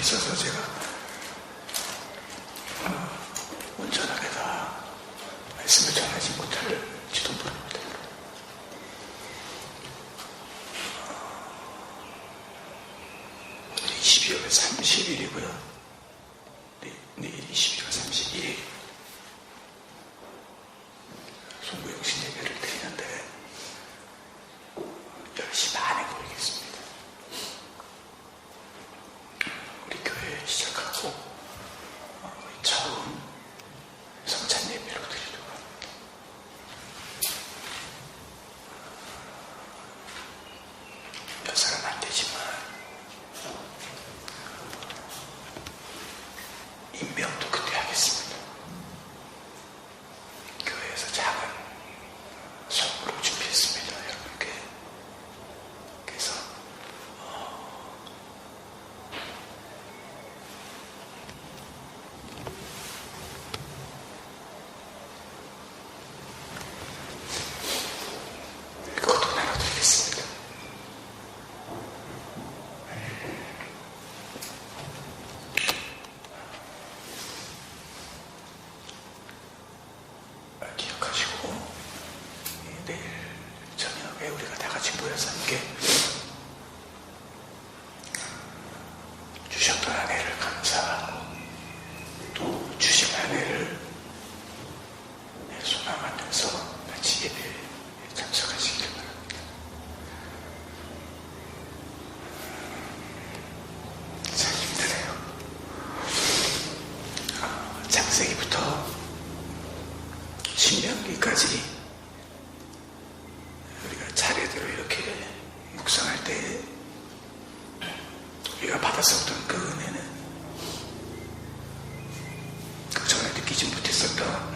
있어서 제가 온전하게 다 말씀을 전하지 못할지도 모릅니다. 오늘이 12월 30일이고요. 내일이 12월 31일. 송구영신 예배를 드리는데 10시 반에 모이겠습니다. 우리 교회 시작하고 처음 성찬 예배로 드리려고 합니다. 몇 사람 안 되지만 임명도 그때 하겠습니다. 교회에서 작은 선물을 준비했습니다. 여러분께. 그래서 그것도 나눠드리겠습니다. 기억하시고 내일 저녁에 우리가 다 같이 모여서 함께 주셨던 한 해를 감사하고 또 주신 한 해를 소망하면서 같이 예배에 참석하시길 바랍니다. 참 힘드네요. 창세기부터 신명기까지 우리가 차례대로 이렇게 묵상할 때 우리가 받았었던 그 은혜는 그 전에 느끼지 못했었던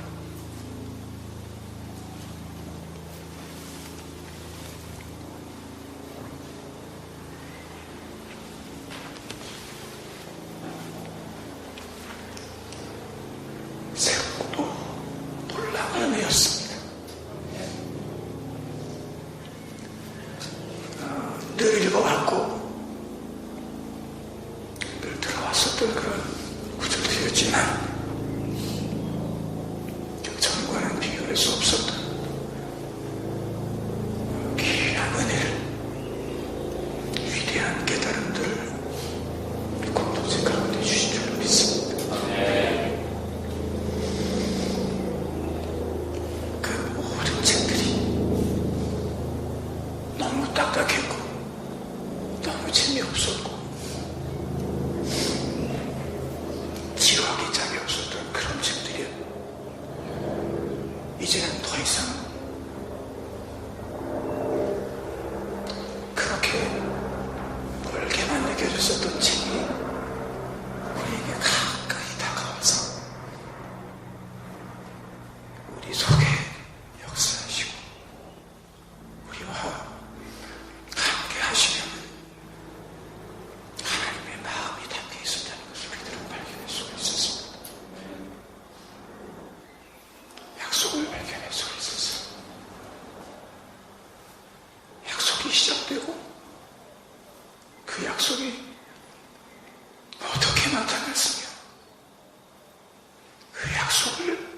새롭고 놀라운 은혜였습니다. 늘 읽어왔고 늘 들어왔었던 그런 구절들이었지만 그 전과는 비교할 수 없었던 귀한 은혜를, 위대한 깨달음들을 우리 공동체 가운데 주신 줄 믿습니다. 그 모든 책들이 너무 딱딱했고 너무 재미없었고 지루하기 짝이 없었던 그런 책들이요. 이제는 더 이상 그렇게 멀게만 느껴졌었던 책이 우리에게 가까이 다가와서 우리 속에 역사하시고 우리와 함께 하시면 하나님의 마음이 담겨 있었다는 것을 우리들은 발견할 수가 있었습니다. 약속을 발견할 수가 있었어요. 약속이 시작되고 그 약속이 어떻게 나타났으며 그 약속을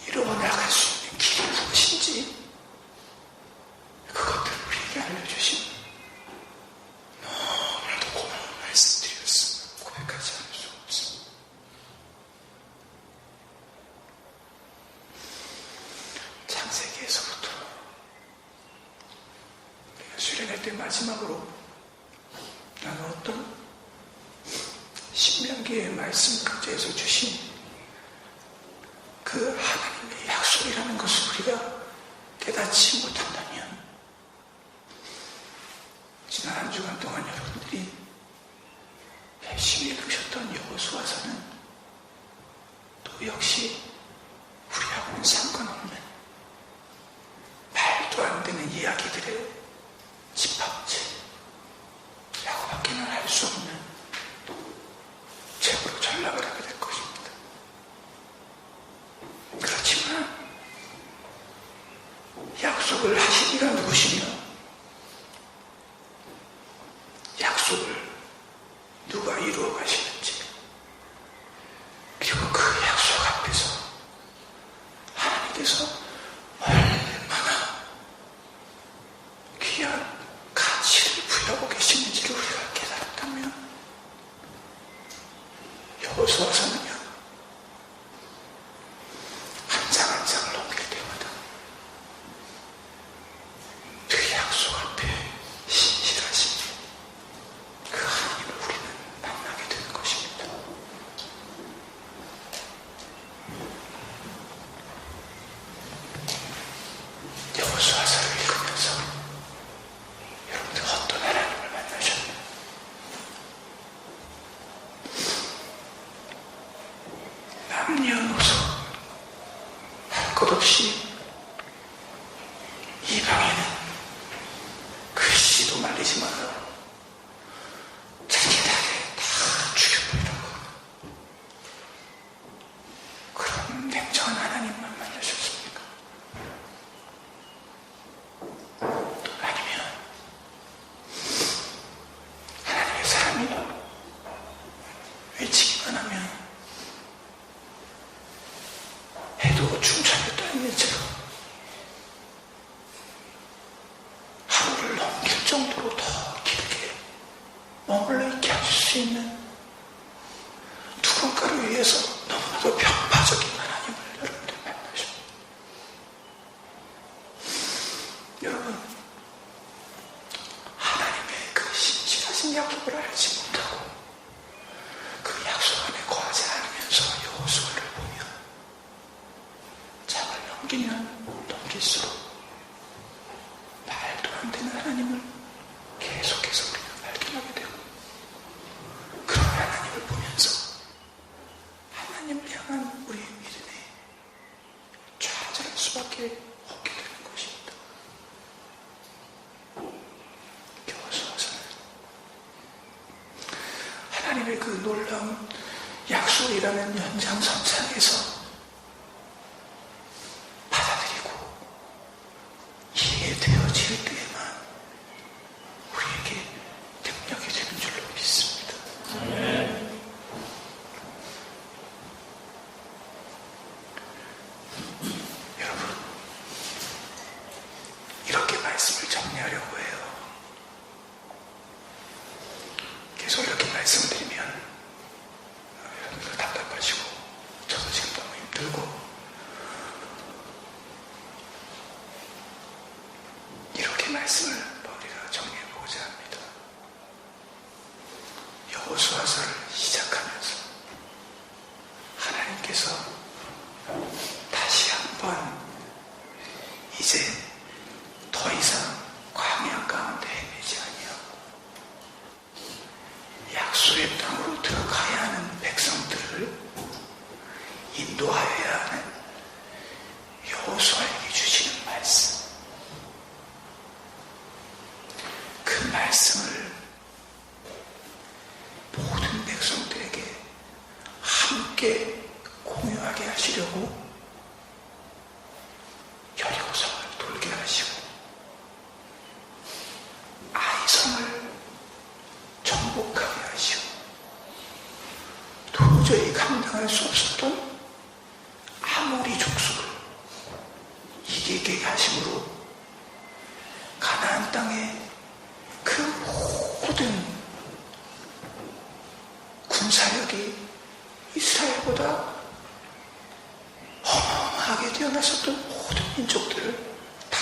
이루어 나갈 수 있는 길이 무엇인지 그것들을 우리에게 알려주신 너무나도 고마운 말씀드렸습니다. 고백하지 않을 수 없습니다. 창세기에서부터 우리가 수련회 때 마지막으로 나누었던 신명기의 말씀 강제에서 주신 그 하나님의 약속이라는 것을 우리가 깨닫지 못한다면 지난 한 주간 동안 여러분들이 열심히 읽으셨던 여호수아서는 또 역시 우리하고는 상관없는 말도 안 되는 이야기들의 집합체라고밖에는 할 수 없는 책으로 전락을 하게 될 것입니다. 그렇지만 약속을 하신 이가 누구시며 약속을 누가 이루어 가시는지, 그리고 그 약속 앞에서 하나님께서 얼마나 귀한 가치를 부여하고 계시는지를 우리가 깨달았다면, 여호수아서는요, 한 장 한 장을 넘길 때마다 그 약속 앞에 신실하신 그 하나님을 우리는 만나게 되는 것입니다. 여호수아서를 읽으면서 여러분들 어떤 하나님을 만나셨나요? 남녀노소 할 것 없이 이방에는 글씨도 말리지 마라, 잔인하게 다 죽여버리라고, 그런 냉정한 하나님만 만나셨습니까? 아니면 하나님의 사람이 외치기만 하면 해도 중천에 떠있는 채로 하루를 넘길 정도로 더 길게 머물러 있게 하실 수 있는 누군가를 위해서 너무나도 편파적인 하나님을 여러분들 만나십니다. 여러분, 하나님의 그 신실하신 약속을 알지 못하고 그 약속 안에 거하지 않으면서 여호수아를 보면 장을 넘기면 넘길수록 말도 안 되는 하나님을 계속해서 우리가 발견하게 되고, 그런 하나님을 보면서 하나님을 향한 우리의 믿음이 좌절할 수밖에 없게 되는 것입니다. 여호수아서는 하나님의 그 놀라운 약속이라는 연장선상에서 받아들이고 이해되어질 때에만 우리에게 능력이 되는 줄로 믿습니다. 여러분, 이렇게 말씀을 정리하려고 해요. 계속 이렇게 말씀을 드리면 여러분들 답답하시고 저도 지금 너무 힘들고, 이렇게 말씀을 우리가 정리해보고자 합니다. 여호수아서를 시작하면서 하나님께서 다시 한번 이제 더 이상 광야 가운데 헤매지 아니하고 약속의 땅으로 들어가야 하는 백성들을 인도하여야 하는 여호수아에게 주시는 말씀, 그 말씀을 모든 백성들에게 함께 공유하게 하시려고 여리고성을 돌게 하시고 아이성을 정복하게 하시고 도저히 감당할 수 없었던 아모리 족속을 이기게 하심으로 가나안 땅에 그 모든 군사력이 이스라엘보다 어마어마하게 뛰어났었던 모든 민족들을 다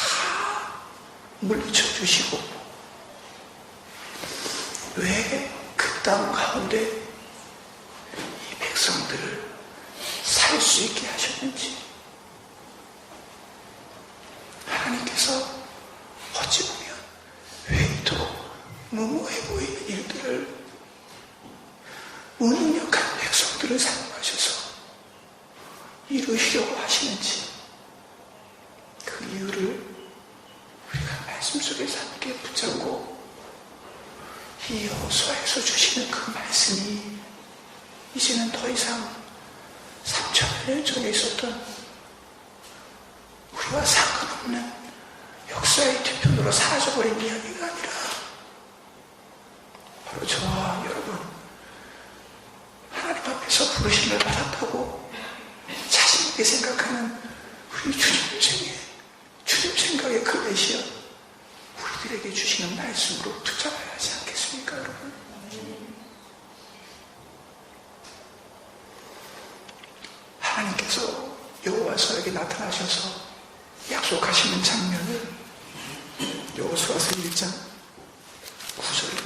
물리쳐 주시고, 왜 그 땅 가운데 이 백성들을 살 수 있게 하셨는지, 하나님께서 어찌 보면 왜이토록 무모해 보이는 일들을 무능력한 백성들을 사용하셔서 이루시려고 하시는지, 그 이유를 우리가 말씀 속에서 함께 붙잡고 이 여호수아에서 주시는 그 말씀이 이제는 더 이상 3000년 전에 있었던 우리와 상관없는 역사의 뒤편으로 사라져버린 이야기가 아니라 바로 저와 여러분, 부르심을 받았다고 자신있게 생각하는 우리 주님 생각의 그 메시아 우리들에게 주시는 말씀으로 붙잡아야 하지 않겠습니까, 여러분? 하나님께서 여호와서에게 나타나셔서 약속하시는 장면을 여호수아서 1장 9절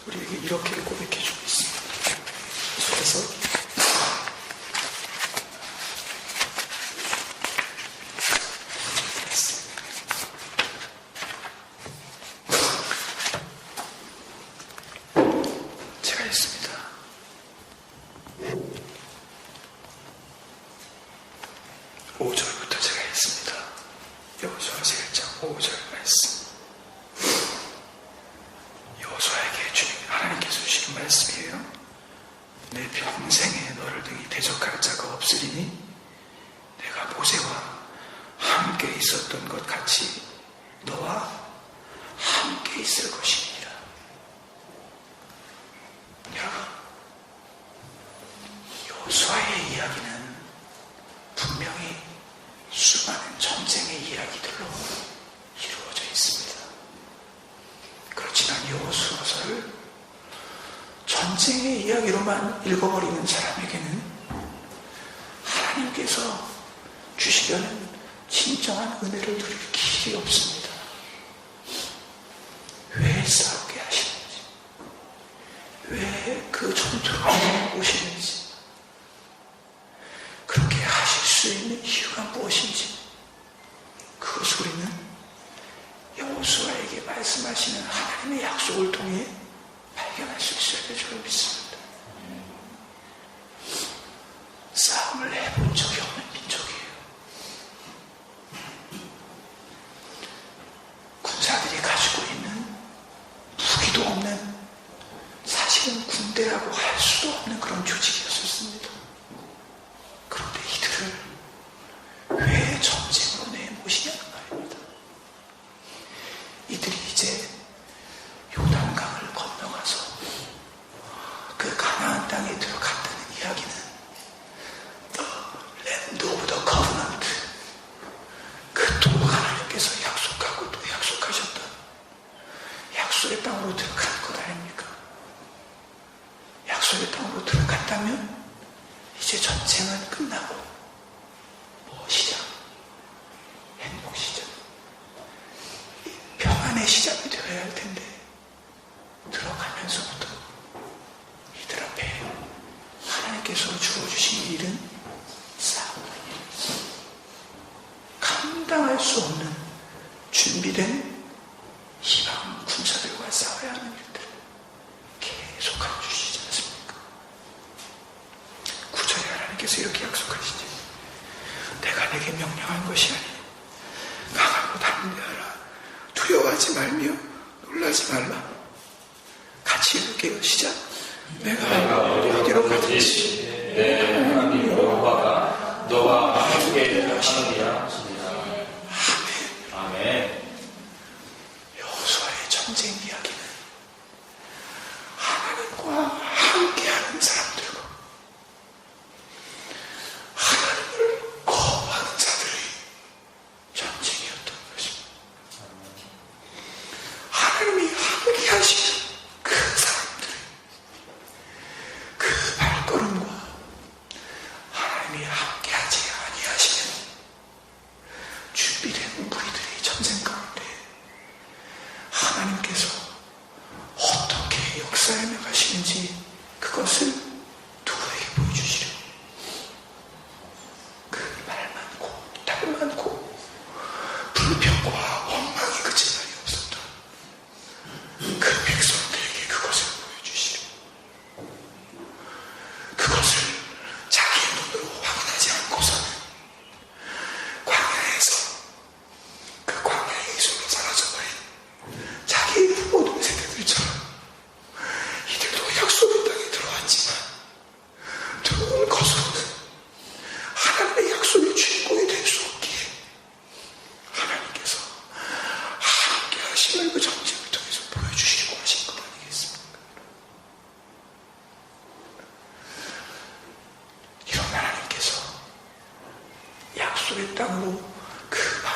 우리에게 이렇게 고백해 주고 있습니다. 그래서 제가 했습니다. 5절부터 제가 했습니다. 여호수아서 1장 5절 말씀. 여호수아에게 주님 하나님께서 주시는 말씀이에요. 내 평생에 너를 등이 대적할 자가 없으리니 내가 모세와 함께 있었던 것 같이 너와 함께 있을 것이니라. 여러분, 여호수아의 이야기는 분명히 수많은 전쟁의 이야기들로 이루어져 있습니다. 그렇지만 여호수아서를 전쟁의 이야기로만 읽어버리는 사람에게는 하나님께서 주시려는 진정한 은혜를 누릴 길이 없습니다. 왜 싸우게 하시는지, 왜 그 전투를 오시는지, 그렇게 하실 수 있는 이유가 무엇인지, 그것을 우리는 여호수아에게 말씀하시는 하나님의 약속을 통해 발견할 수 있어야 될 줄 믿습니다. 싸움을 해본 적이 없는 민족이에요. 군사들이 가지고 있는 무기도 없는, 사실은 군대라고 할 수도 없는 그런 조직이었었습니다. 그런데 이들을 왜 전쟁으로 내모시냐는 말입니다. 이들이 이제 요단강을 건너가서 그 가나안 땅에 들어갔다는 이야기는 The Land of the Covenant, 그 또 하나님께서 약속하고 또 약속하셨던 약속의 땅으로 들어간 것 아닙니까? 약속의 땅으로 들어갔다면 이제 전쟁은 끝나고 시작, 행복 시작, 평안의 시작이 되어야 할 텐데 들어가면서부터 이들 앞에 하나님께서 주어주신 일은 싸움입니다. 감당할 수 없는 준비된 이방 군사들과 싸워야 하는 일들을 계속 가르치시지 않습니까? 9절에 하나님께서 이렇게 약속하시지. 내가 내게 명령한 것이 아니 강하고 담대하라. 두려워하지 말며 놀라지 말라. 같이 읽을게요. 시작. 내가 어디로 가든지 내 하나님 여호와가 너와 함께 하시리라. 아멘. 여호수아의 전쟁 이야기는 하나님과 함께하는 사람들과 하나님을 거부하는 자들의 전쟁이었던 것입니다. 하나님이 함께하시는 그 사람들의 그 발걸음과 하나님이 함께하지 아니하시는 준비된 무리들의 전쟁 가운데 하나님께서 어떻게 역사해 나가시는지 그것을 누구에게 보여주시려. 그 말 많고 딸 많고 불평과 원망이 그칠 날이 없었던 그 백성들에게 그것을 보여주시려. 그것을 자기의 눈으로 확인하지 않고서는 광야에서 그 광야의 이슬로 사라져버린 자기의 모든 세대들처럼 이들도 약속의 땅에 들어왔지만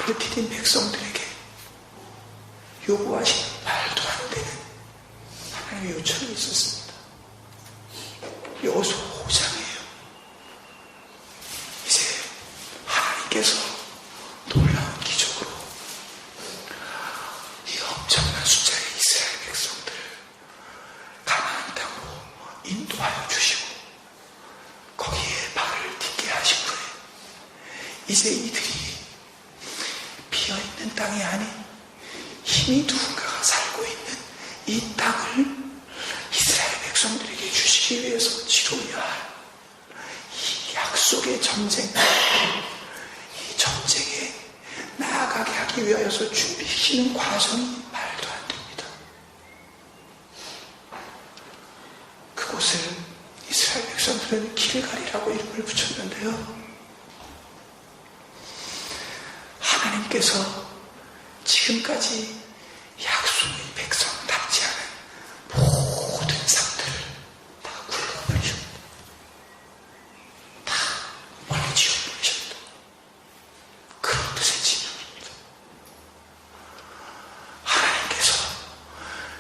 예배를 드린 백성들에게 요구하시는 말도 안 되는 하나님의 요청이 있었습니다. 여호수아 5장이에요. 이제 하나님께서 놀라운 기적으로 이 엄청난 숫자의 이스라엘 백성들을 가나안 땅으로 인도하여 주시고 거기에 발을 딛게 하신 후에 이제 이들이 비어있는 땅이 아닌 힘이 누군가가 살고 있는 이 땅을 이스라엘 백성들에게 주시기 위해서 치러야 할 이 약속의 전쟁, 이 전쟁에 나아가게 하기 위하여서 준비시키는 과정이 말도 안 됩니다. 그곳을 이스라엘 백성들은 길갈이라고 이름을 붙였는데요. 하나님께서 지금까지 약속의 백성답지 않은 모든 상들을 다 굴러버리셨다. 다 멀리 지어버리셨다. 그런 뜻의 진영입니다. 하나님께서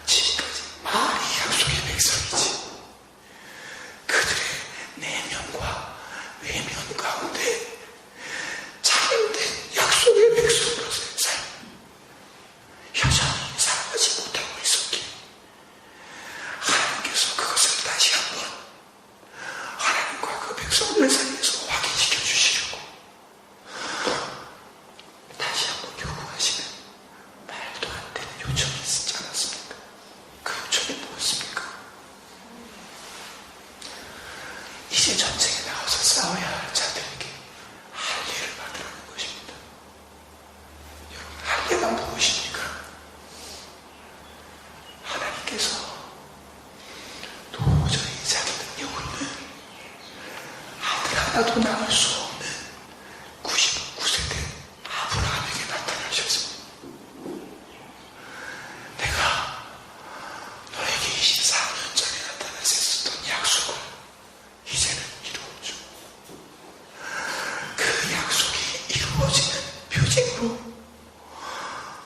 지금까지 많이 약속의 백성이지 그들의 내면과 외면 가운데 참된 약속의 백성으로서의 삶 여전히 살아가지 못하고 있었기에 하나님께서 그것을 다시 한번 하나님과 그 백성들 사이에서 확인시켜 주시려고 다시 한번 요구하시는 말도 안 되는 요청이 있지 않았습니까? 그 요청이 무엇입니까? 이제 전쟁에 나가서 싸워야 할 자들에게 할례를 받으라는 것입니다. 여러분, 할례가 무엇입니까? 하나님께서 도저히 자기 능력으로는 아들 하나도 낳을 수 없는 99세대 아브라함에게 나타나셨습니다. 내가 너에게 24년 전에 나타나서 했었던 약속을 이제는 이루어줘. 그 약속이 이루어지는 표징으로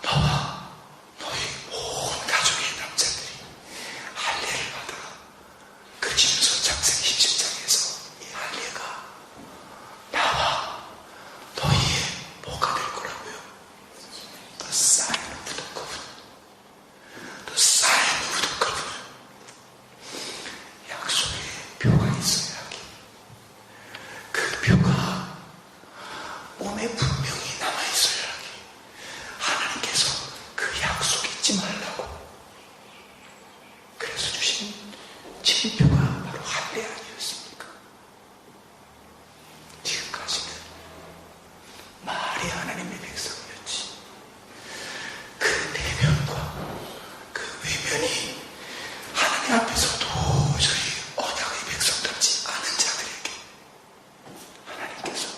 너와 너희 온 가족의 남자들이 할례를 받아. 그러시면서 창세기 17장에서 이 할례가 나와 너희의 뭐가 될 거라고요? The sign of the covenant. The sign of the covenant. 약속의 표가 있어야 하기. 그 표가 몸에 분명히 남아있어야 하기. 하나님께서 그 약속 잊지 말라고 그래서 주신 징표가 바로 할례 아니었습니까? 지금까지는 말이 하나님의 백성이었지 그 내면과 그 외면이 하나님 앞에서 도저히 언약의 백성답지 않은 자들에게 하나님께서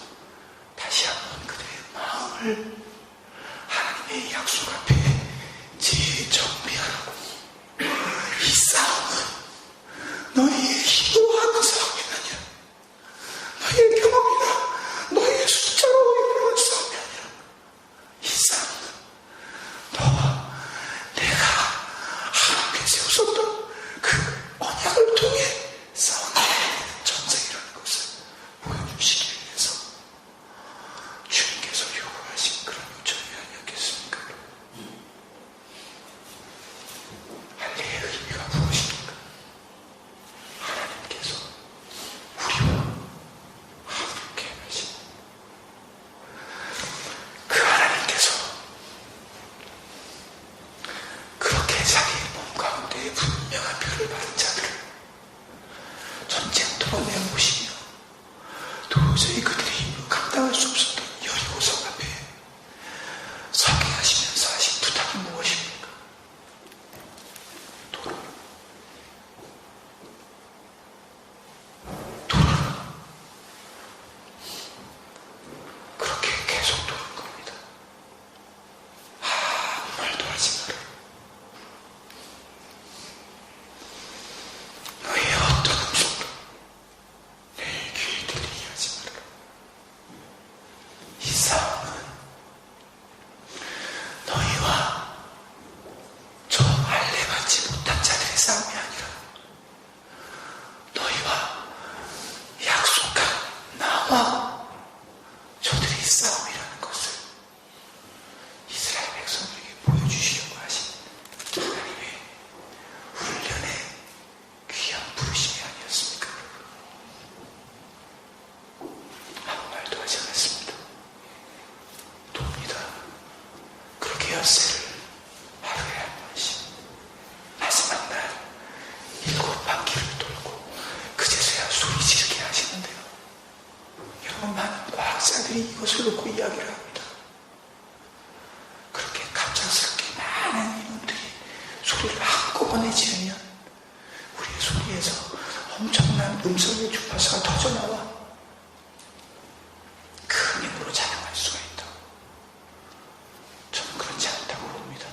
다시 한번 그들의 마음을 하나님의 약속 앞에 재정비하라고. 이 싸움은 너희의 힘으로 하는 싸움이 아니야. 너희의 경험이나 너희의 숫자로 이루는 싸움이 아니라 이 싸움은 너와 내가 하나님께 세웠었던 그 언약을 통해 싸워나가는 전쟁이라는 것을 보여주시기 위해서 주님께서 요구하신 그런 요청이 아니었겠습니까? 할례의 의미가 무엇입니까? 하나님께서 우리와 함께 하신 그 하나님께서 그렇게 자기의 몸 가운데 분명한 표를 받은 자들을 전쟁터로 내모시며 도저히 그들의 힘으로 감당할 수 없었던 여리고성 앞에 서게 하시면서 하신 부탁이 무엇입니까? 돌아라. 돌아라. 그렇게 계속 도는 겁니다. 아무 말도 하지 마라. 세워놓고 이야기를 합니다. 그렇게 갑작스럽게 많은 이놈들이 소리를 한꺼번에 지르면 우리의 소리에서 엄청난 음성의 주파수가 터져나와 큰 힘으로 찬양할 수가 있다. 저는 그렇지 않다고 봅니다.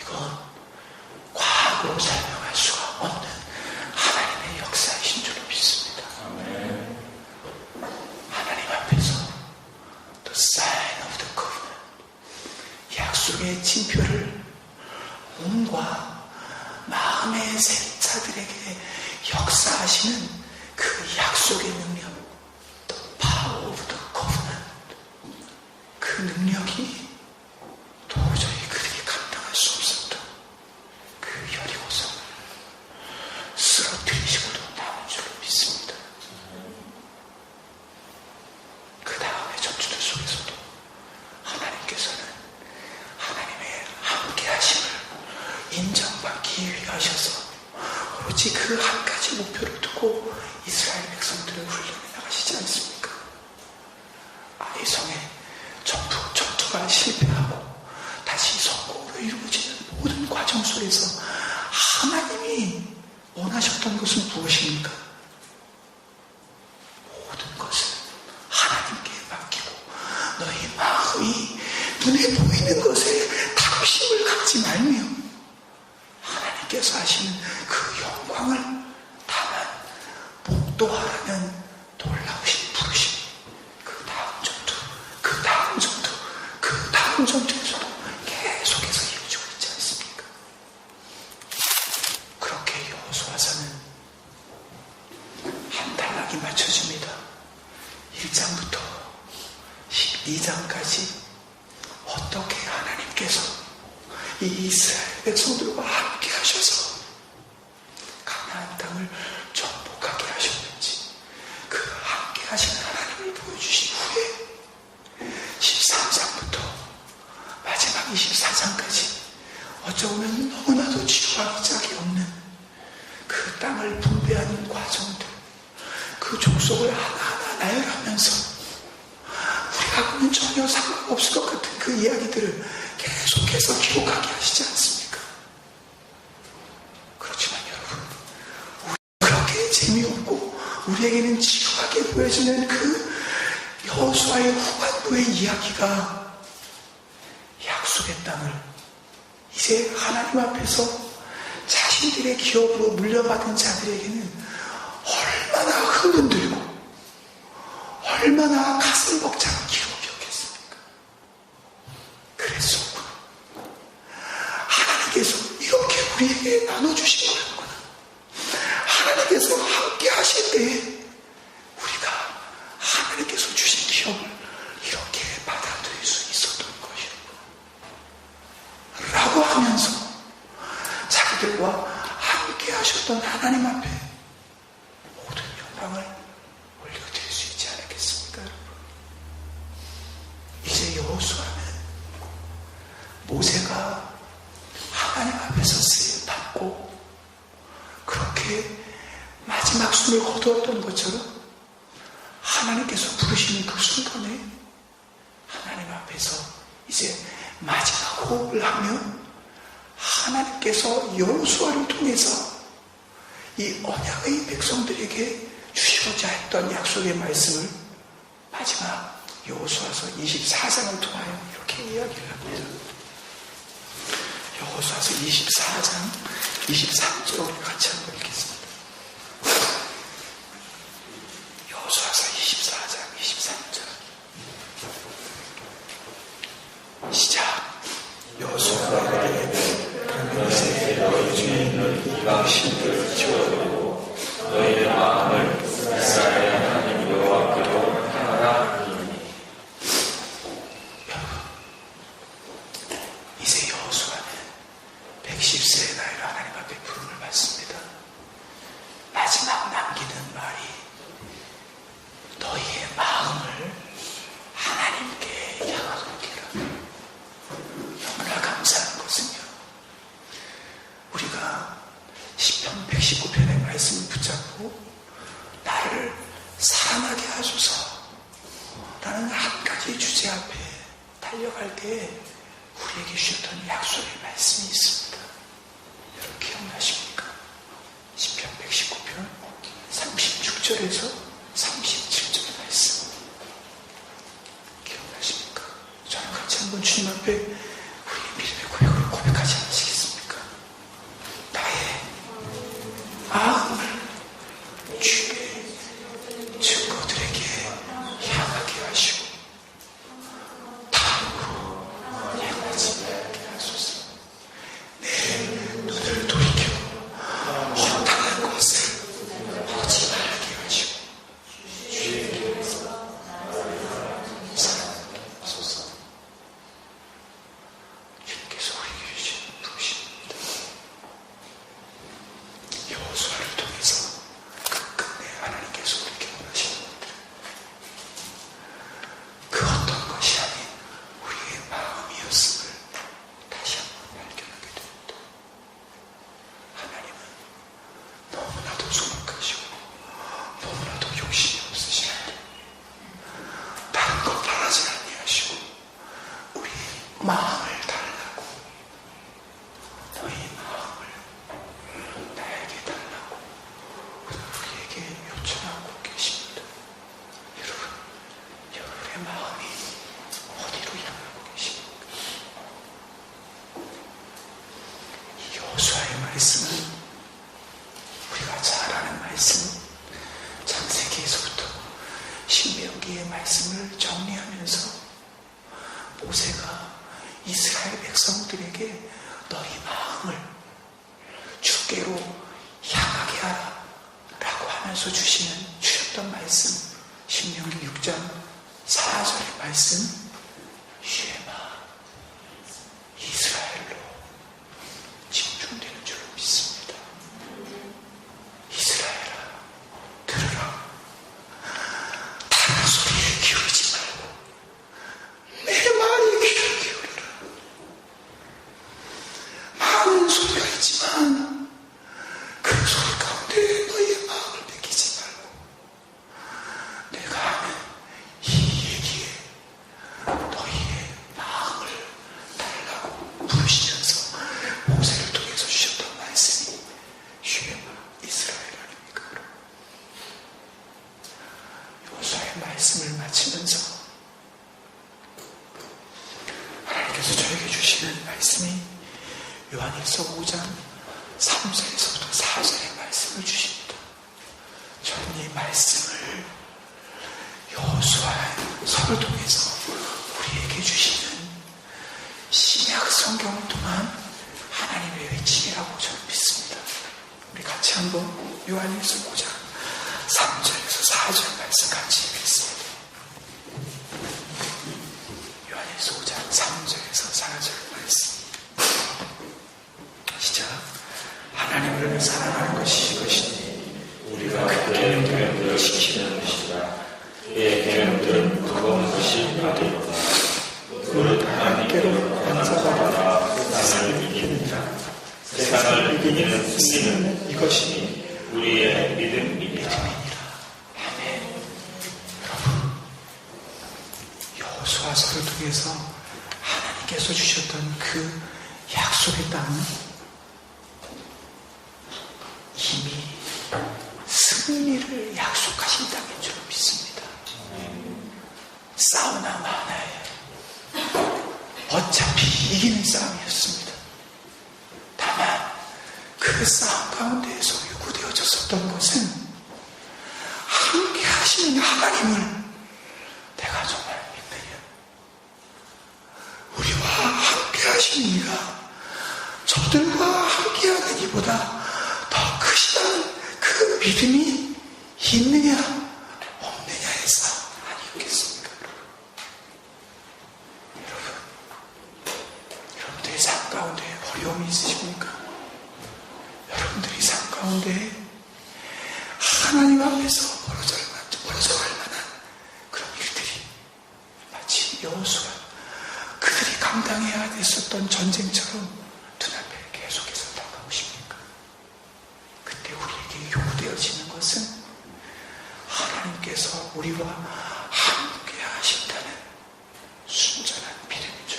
이건 과학으로 설명할 수가 없는 하나님의 역사이신 줄로 믿습니다. 하나님 앞에서 The sign of the covenant, 약속의 징표를 몸과 마음의 생사들에게 역사하시는 그 약속의 능력, The power of the covenant, 그 능력이 도저히 그들이 감당할 수 없었던 그 여리고성을 쓰러뜨리시고도 남은 줄로 믿습니다. 그 다음의 전투들 속에서도 하나님께서는 하나님의 함께하심을 인정받기 위해 하셔서 오로지 그 한 가지 목표를 두고 이스라엘 백성들을 훈련해 나가시지 않습니까? 아이성의 전투가 실패하고 다시 성공으로 이루어지는 모든 과정 속에서 하나님이 원하셨던 것은 무엇입니까? 모든 것을 하나님께 맡기고 너희 마음이 눈에 보이는 것에 다급심을 갖지 말며 하나님께서 하시는 그 영광을 다만 목도하라는 놀라우신 부르심, 그 다음 전투, 그 다음 전투, 그 다음 전투에서도 계속해서 이어지고 있지 않습니까? 그렇게 여호수아서는 한 단락이 맞춰집니다. 1장부터 12장까지 어떻게 하나님께서 이 이스라엘 백성들과 함께 하셔서 가나안 땅을 정복하게 하셨는지 그 함께 하시는 하나님을 보여주신 후에 13장부터 마지막 24장까지 어쩌면 너무나도 지루하기 짝이 없는 그 땅을 분배하는 과정들, 그 족속을 하나하나 나열하면서 우리하고는 전혀 상관없을 것 같은 그 이야기들을 계속해서 기록하게 하시지 않습니까? 그렇지만 여러분, 그렇게 재미없고 우리에게는 지루하게 보여지는 그 여호수아의 후반부의 이야기가 약속의 땅을 이제 하나님 앞에서 자신들의 기업으로 물려받은 자들에게는 얼마나 흥분들고 얼마나 가슴 벅찬 기록이었겠습니까? 그랬었구나. 하나님께서 이렇게 우리에게 나눠주신 거였구나. 하나님께서 함께 하실 때에 우리가 하나님께서 주신 기업을 이렇게 받아들일 수 있었던 것이었구나 라고 하면서 자기들과 함께 하셨던 하나님 앞에 모든 영광을 올려드릴 수 있지 않았겠습니까, 여러분? 이제 여호수아는 모세가 하나님 앞에서 쓰임받고 그렇게 마지막 숨을 거두었던 것처럼 하나님께서 부르시는 그 순간에 하나님 앞에서 이제 마지막 호흡을 하며 하나님께서 여호수아를 통해서 이 언약의 백성들에게 주시고자 했던 약속의 말씀을 마지막 여호수아서 24장을 통하여 이렇게 이야기를 합니다. 여호수아서 24장 23절 같이 한번 읽겠습니다. 여호수아서 24장 23절 시작. 여호수아가 이르되 그러면 너희 중에 있는 이방 신들을 치워두고 너희의 마음을 이스라엘 하나님 여호와께로 향하라 하니. 여러분, 이제 여호수아는 110세의 나이로 하나님 앞에 부름을 받습니다. 마지막 남기는 말이 너희의 마음을 하나님께 향하게 하라. 너무나 감사한 것은요, 우리가 시편 119편의 말씀을 붙잡고 나를 살아나게 하소서 라는 한 가지 주제 돌아갈 때에 우리에게 주셨던 약속의 말씀이 있습니다. 여러분 기억나십니까? 시편 119편 36절에서 37절 말씀 기억나십니까? 저는 같이 한번 주님 앞에 우리의 믿음의 고백을 고백하지 않으시겠습니까? 나의 마음을 주의 증거들에게 향하게 하시고 다음으로 향하지 말게 하소서. 내 눈을 돌이켜 허탄한 것을 보지 말게 하시고 주의 사랑하소서. 주님께서 우리에게 주신 부르심입니다. 여호수아를 통해서 끝끝내 하나님께서 우리에게 원하시는 것들, 그 어떤 것이 아닌 우리의 마음이었음을 다시 한번 발견하게 됩니다. 하나님은 너무나도 소박하시고 너무나도 욕심이 없으시는데 다른 것 바라지 아니하시고 우리의 마음을 달라고, 너희 마음을 나에게 달라고 우리에게 요청하고 계십니다. 여러분, 여러분의 마음이 어디로 향하고 계십니까? 이 여호수아의 말씀은 우리가 잘 아는 말씀, 창세기에서부터 신명기의 말씀을 정리하면서 모세가 이스라엘 백성들에게 너희 마음을 주께로 향하게 하라 라고 하면서 주셨던 말씀, 신명기 6장 4절의 말씀, 쉐마 이스라엘로 집중되는 줄로 믿습니다. 이스라엘아, 들으라. 다른 소리에 기울이지 말고 내 말에 귀를 기울여라. 많은 소리가 있지만 그 소리 가운데 너희의 마음을 맡기지 말고 내가 하는 이 얘기에 너희의 마음을 달라고 부르시면서 모세를 통해서 주셨던 말씀이 쉐마 이스라엘 아닙니까? 여호수아의 말씀을 마치면서 하나님께서 저에게 주시는 말씀이 요한일서 5장 3절에서부터 4절의 말씀을 주십니다. 저는 이 말씀을 여호수아서를 통해서 우리에게 주시는 신약 성경을 통한 하나님의 외침이라고 저는 믿습니다. 우리 같이 한번 요한일서 5장 3절에서 4절 말씀 같이 읽겠습니다. 요한일서 5장 3절에서 4절 말씀. 시작. 하나님을 사랑하는 것이 이것이니 우리가 그 계명들을 지키는 것이라. 그의 계명들은 무거운 것이 아니로다. 그를 하나님께로 간사받아 세상을 이기느니라. 세상을 이기는 승리는 이것이니 우리의 믿음이니라. 아멘. 여러분, 여호수아서를 통해서 하나님께서 주셨던 그 약속의 땅은 이미 승리를 약속하신 땅인 줄 믿습니다. 싸우나 마나에 어차피 이기는 싸움이었습니다. 다만 그 싸움 가운데에서 요구되어졌었던 것은 함께 하시는 하나님을 내가 정말 믿느냐, 우리와 함께 하시는 이가 저들과 함께하는 이보다 더 크시다는 그 믿음이 있느냐 없느냐의 싸움 아니었겠습니까? 여러분들의 삶 가운데 어려움이 있으십니까? 여러분들이 삶 가운데 하나님 앞에서 멀어져갈 만한 그런 일들이 마치 여호수아 그들이 감당해야 됐었던 전쟁처럼 눈앞에 계속해서 다가오십니까? 그때 우리에게 요구되어지는 것은 하나님께서 우리와 함께 하신다는 순전한 믿음인 줄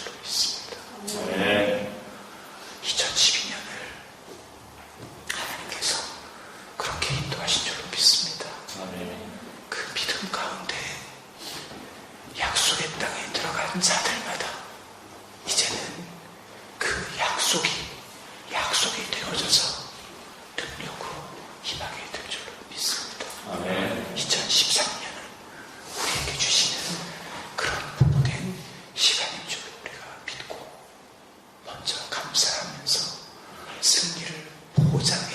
보장해